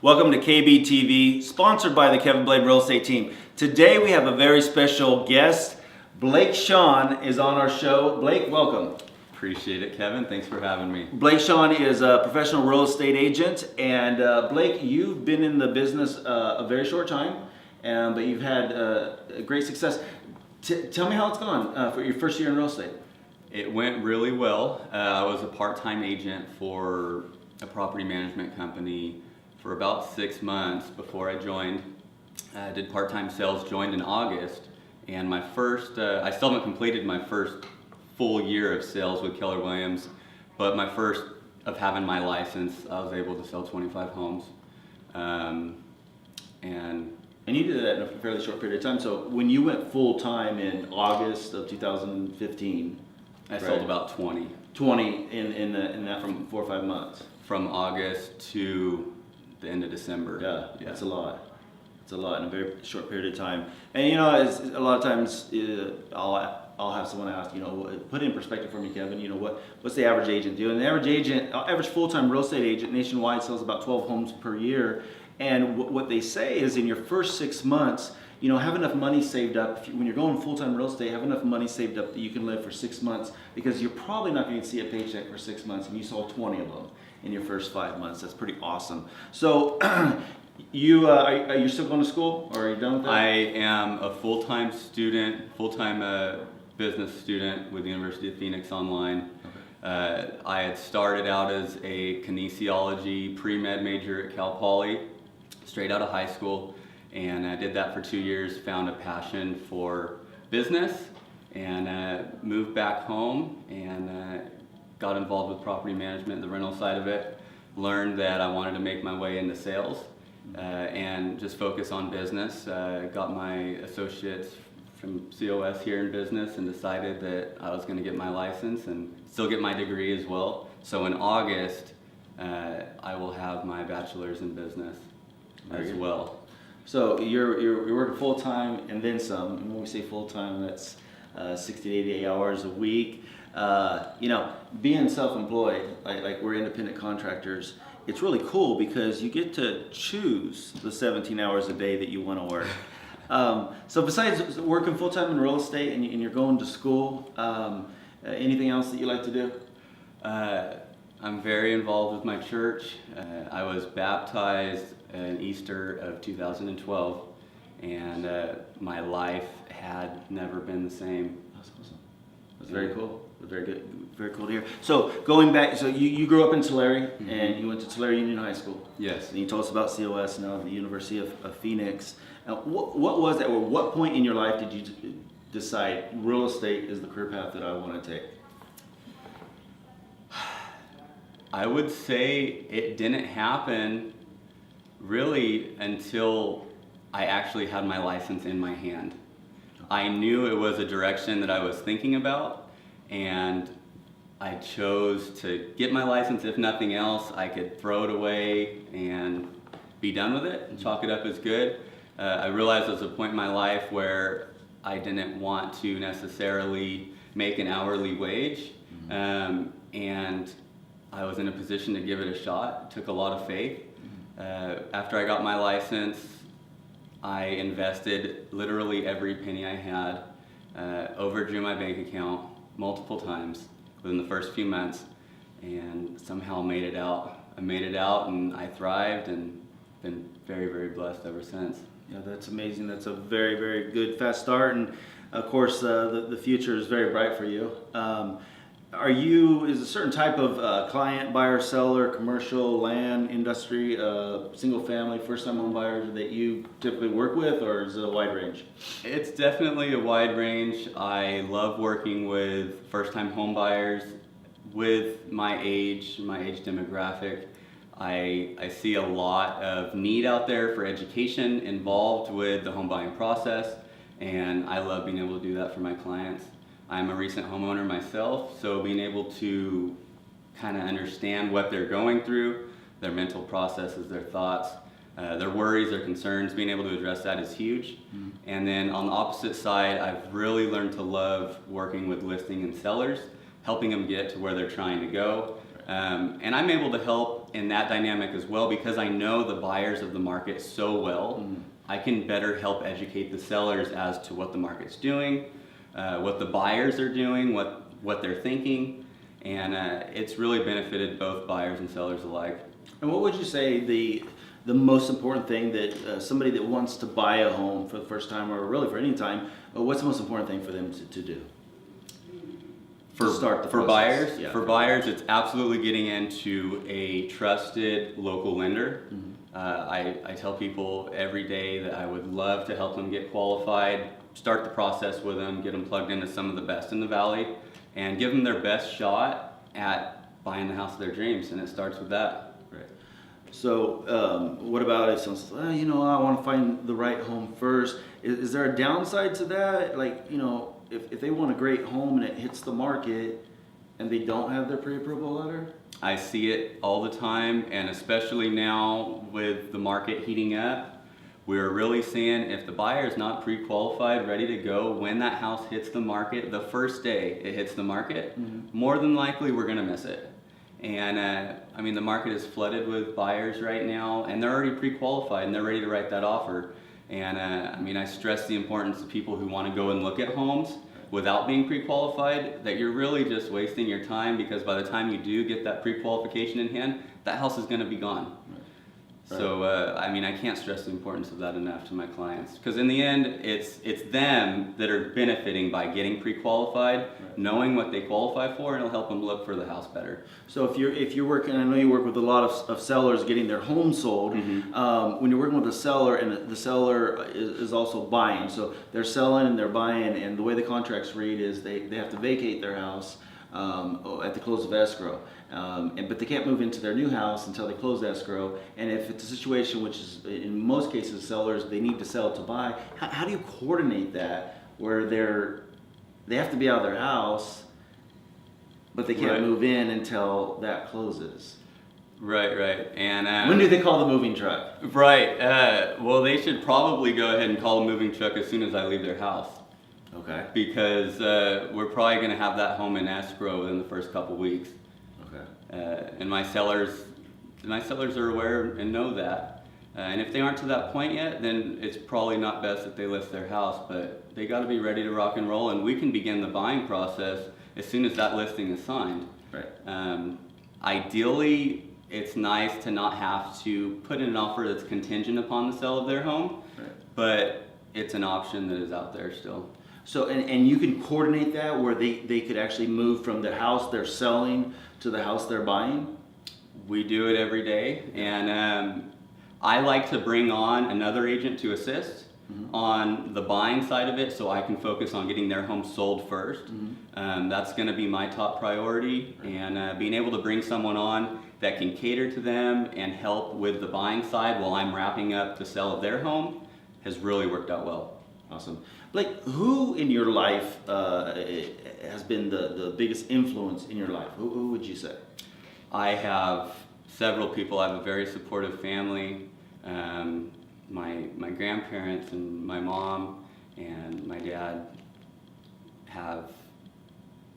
Welcome to KBTV, sponsored by the Kevin Blade Real Estate Team. Today we have a very special guest. Blake Shawn is on our show. Blake, welcome. Appreciate it, Kevin. Thanks for having me. Blake Shawn is a professional real estate agent, and Blake, you've been in the business a very short time, but you've had great success. Tell me how it's gone for your first year in real estate. It went really well. I was a part-time agent for a property management company for about 6 months before I joined. I did part-time sales, joined in August, and my first, I still haven't completed my first full year of sales with Keller Williams, but my first of having my license, I was able to sell 25 homes. And you did that in a fairly short period of time. So when you went full-time in August of 2015, I sold about 20. 20 in that from 4 or 5 months. From August to the end of December. Yeah, that's a lot. It's a lot in a very short period of time. And you know, it's, a lot of times I'll have someone ask, you know, put it in perspective for me, Kevin. You know, what's the average agent do? And the average full-time real estate agent nationwide sells about 12 homes per year. And what they say is, in your first 6 months, you know, have enough money saved up. When you're going full-time real estate, have enough money saved up that you can live for 6 months, because you're probably not going to see a paycheck for 6 months, and you sold 20 of them in your first 5 months. That's pretty awesome. So, are you still going to school, or are you done with that? I am a full-time student, business student with the University of Phoenix online. Okay. I had started out as a kinesiology pre-med major at Cal Poly, straight out of high school, and I did that for 2 years, found a passion for business, and moved back home and got involved with property management, the rental side of it, learned that I wanted to make my way into sales and just focus on business. Got my associates from COS here in business and decided that I was going to get my license and still get my degree as well. So in August, I will have my bachelor's in business as well. So you're working full time and then some. And when we say full time, that's 60 to 80 hours a week. You know, being self-employed, like we're independent contractors, it's really cool because you get to choose the 17 hours a day that you want to work. So besides working full time in real estate and you're going to school, anything else that you like to do? I'm very involved with my church. I was baptized in Easter of 2012, and my life had never been the same. That's awesome. That's very cool. Very good. Very cool to hear. So going back, so you grew up in Tulare, and you went to Tulare Union High School. Yes. And you told us about COS now, the University of Phoenix. Now, what was that, or what point in your life did you decide real estate is the career path that I want to take? I would say it didn't happen really until I actually had my license in my hand. I knew it was a direction that I was thinking about, and I chose to get my license. If nothing else, I could throw it away and be done with it and chalk it up as good. I realized there was a point in my life where I didn't want to necessarily make an hourly wage, and I was in a position to give it a shot. It took a lot of faith. After I got my license, I invested literally every penny I had, overdrew my bank account multiple times within the first few months, and somehow made it out. I made it out, and I thrived, and been very, very blessed ever since. Yeah, that's amazing. That's a very, very good, fast start, and of course, the future is very bright for you. Is a certain type of client, buyer, seller, commercial, land, industry, single family, first time home buyers that you typically work with, or is it a wide range? It's definitely a wide range. I love working with first time home buyers with my age demographic. I see a lot of need out there for education involved with the home buying process, and I love being able to do that for my clients. I'm a recent homeowner myself, so being able to kind of understand what they're going through, their mental processes, their thoughts, their worries, their concerns, being able to address that is huge. And then on the opposite side, I've really learned to love working with listing and sellers, helping them get to where they're trying to go. And I'm able to help in that dynamic as well, because I know the buyers of the market so well. I can better help educate the sellers as to what the market's doing, what the buyers are doing, what they're thinking, and it's really benefited both buyers and sellers alike. And what would you say the most important thing that somebody that wants to buy a home for the first time, or really for any time, what's the most important thing for them to do? For start the for process. buyers, Yeah. for buyers, it's absolutely getting into a trusted local lender. I tell people every day that I would love to help them get qualified, start the process with them, get them plugged into some of the best in the valley, and give them their best shot at buying the house of their dreams. And it starts with that. Right. So, what about if someone says, well, I want to find the right home first? Is there a downside to that? Like, if they want a great home and it hits the market and they don't have their pre-approval letter? I see it all the time, and especially now with the market heating up, we're really seeing if the buyer is not pre-qualified, ready to go, when that house hits the market, the first day it hits the market, more than likely we're going to miss it. And the market is flooded with buyers right now, and they're already pre-qualified and they're ready to write that offer. And I stress the importance of people who want to go and look at homes without being pre-qualified, that you're really just wasting your time, because by the time you do get that pre-qualification in hand, that house is going to be gone. Right. So, I can't stress the importance of that enough to my clients, because in the end, it's them that are benefiting by getting pre-qualified, right, knowing what they qualify for, and it'll help them look for the house better. So if you're working, I know you work with a lot of sellers getting their home sold. When you're working with a seller and the seller is also buying, so they're selling and they're buying, and the way the contracts read is they have to vacate their house at the close of escrow. But they can't move into their new house until they close escrow. And if it's a situation, which is in most cases sellers, they need to sell to buy, how do you coordinate that where they have to be out of their house, but they can't move in until that closes? Right. And when do they call the moving truck? Right. Well, they should probably go ahead and call a moving truck as soon as I leave their house. Okay. Because we're probably going to have that home in escrow within the first couple weeks. Okay. And my sellers are aware and know that. And if they aren't to that point yet, then it's probably not best that they list their house. But they got to be ready to rock and roll, and we can begin the buying process as soon as that listing is signed. Right. Ideally, it's nice to not have to put in an offer that's contingent upon the sale of their home, right, but it's an option that is out there still. So, and you can coordinate that where they could actually move from the house they're selling to the house they're buying? We do it every day, and I like to bring on another agent to assist on the buying side of it, so I can focus on getting their home sold first. That's going to be my top priority, and being able to bring someone on that can cater to them and help with the buying side while I'm wrapping up the sale of their home has really worked out well. Awesome. Blake, who in your life has been the biggest influence in your life? Who would you say? I have several people. I have a very supportive family. My grandparents and my mom and my dad have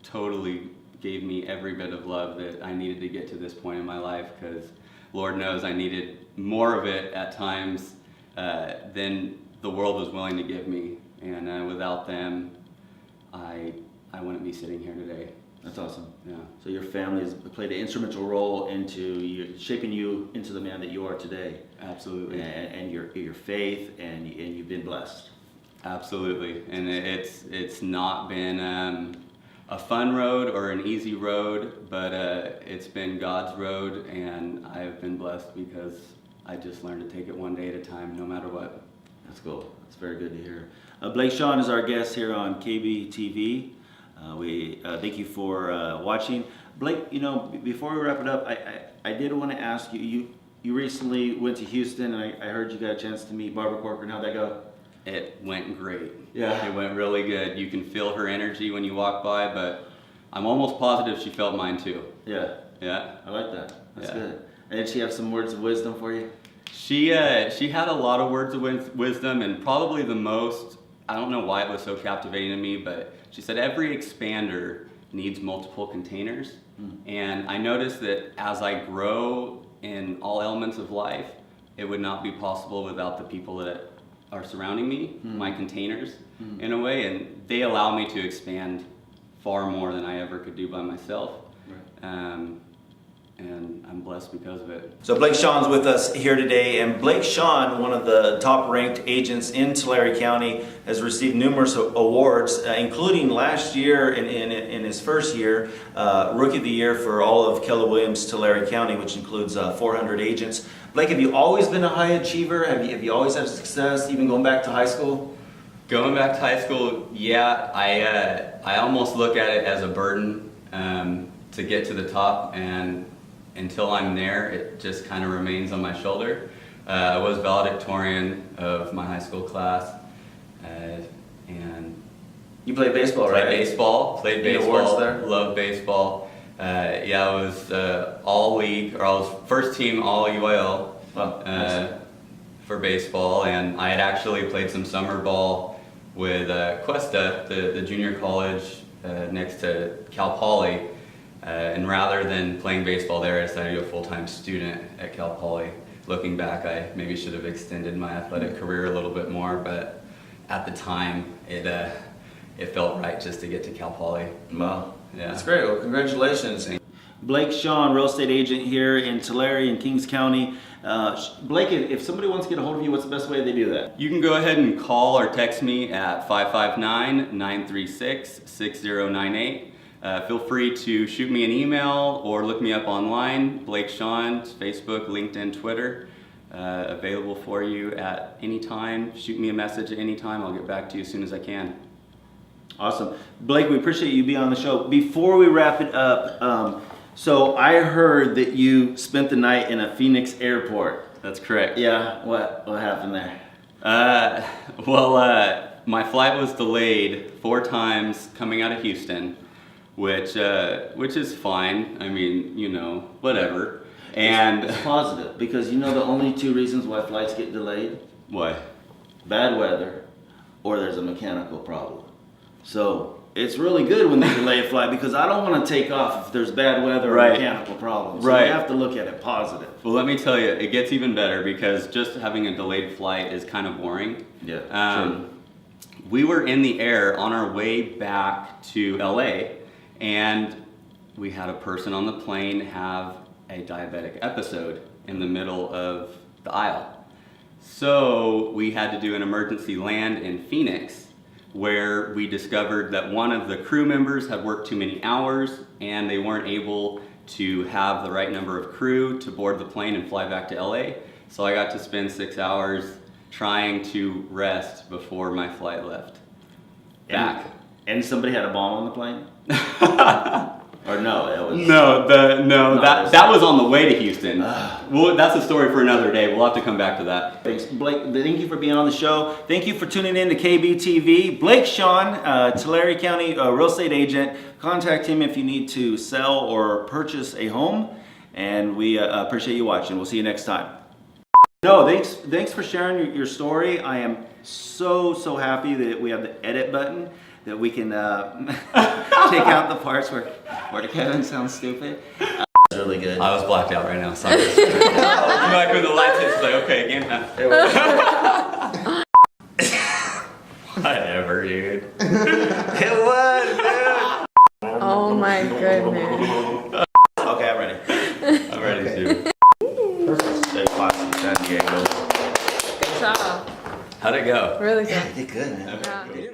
totally gave me every bit of love that I needed to get to this point in my life, because Lord knows I needed more of it at times than the world was willing to give me. And without them, I wouldn't be sitting here today. That's awesome. Yeah. So your family has played an instrumental role into shaping you into the man that you are today. Absolutely. And your faith, and you've been blessed. Absolutely. And it's not been a fun road or an easy road, but it's been God's road, and I've been blessed because I just learned to take it one day at a time, no matter what. That's cool. That's very good to hear. Blake Shawn is our guest here on KBTV. We thank you for watching. Blake, before we wrap it up, I did want to ask you, you recently went to Houston, and I heard you got a chance to meet Barbara Corcoran. How'd that go? It went great. Yeah. It went really good. You can feel her energy when you walk by, but I'm almost positive she felt mine too. Yeah. Yeah. I like that. That's good. And did she have some words of wisdom for you? She had a lot of words of wisdom, and probably the most, I don't know why it was so captivating to me, but she said every expander needs multiple containers. And I noticed that as I grow in all elements of life, it would not be possible without the people that are surrounding me, my containers, in a way, and they allow me to expand far more than I ever could do by myself. And I'm blessed because of it. So Blake Shawn's with us here today, and Blake Shawn, one of the top-ranked agents in Tulare County, has received numerous awards, including last year in his first year, Rookie of the Year for all of Keller Williams Tulare County, which includes 400 agents. Blake, have you always been a high achiever? Have you always had success, even going back to high school? Going back to high school, yeah, I almost look at it as a burden to get to the top, and until I'm there, it just kind of remains on my shoulder. I was valedictorian of my high school class, and You played baseball, right? Played Any baseball, awards there? loved baseball. Yeah, I was all league, or I was first team all UIL Nice. for baseball, and I had actually played some summer ball with Cuesta, the junior college next to Cal Poly. And rather than playing baseball there, I decided to be a full-time student at Cal Poly. Looking back, I maybe should have extended my athletic career a little bit more, but at the time, it felt right just to get to Cal Poly. Wow. Yeah. That's great. Well, congratulations. Blake Shawn, real estate agent here in Tulare in Kings County. Blake, if somebody wants to get a hold of you, what's the best way they do that? You can go ahead and call or text me at 559-936-6098. Feel free to shoot me an email or look me up online. Blake Shawn, Facebook, LinkedIn, Twitter. Available for you at any time. Shoot me a message at any time. I'll get back to you as soon as I can. Awesome. Blake, we appreciate you being on the show. Before we wrap it up, so I heard that you spent the night in a Phoenix airport. That's correct. Yeah, what happened there? My flight was delayed 4 times coming out of Houston, which is fine. I mean, whatever. And It's positive, because the only 2 reasons why flights get delayed? what? Bad weather, or there's a mechanical problem. So it's really good when they delay a flight, because I don't want to take off if there's bad weather or Right. mechanical problems. So Right. you have to look at it positive. Well, let me tell you, it gets even better, because just having a delayed flight is kind of boring. Yeah, True. We were in the air on our way back to LA, and we had a person on the plane have a diabetic episode in the middle of the aisle. So we had to do an emergency land in Phoenix, where we discovered that one of the crew members had worked too many hours, and they weren't able to have the right number of crew to board the plane and fly back to LA. So I got to spend 6 hours trying to rest before my flight left back. And somebody had a bomb on the plane? Or no, that was... That was on the way to Houston. Well, that's a story for another day. We'll have to come back to that. Thanks, Blake. Thank you for being on the show. Thank you for tuning in to KBTV. Blake Shawn, Tulare County real estate agent. Contact him if you need to sell or purchase a home. And we appreciate you watching. We'll see you next time. No, thanks for sharing your story. I am so happy that we have the edit button, that we can take out the parts where Kevin sounds stupid. It's really good. I was blacked out right now. Sorry. Like when the lights hit, it's like, okay, game time. Whatever, dude. It was, dude. Oh my goodness. Okay, I'm ready. I'm ready to. San Diego. Good job. How'd it go? Really good. Did good, man. Yeah.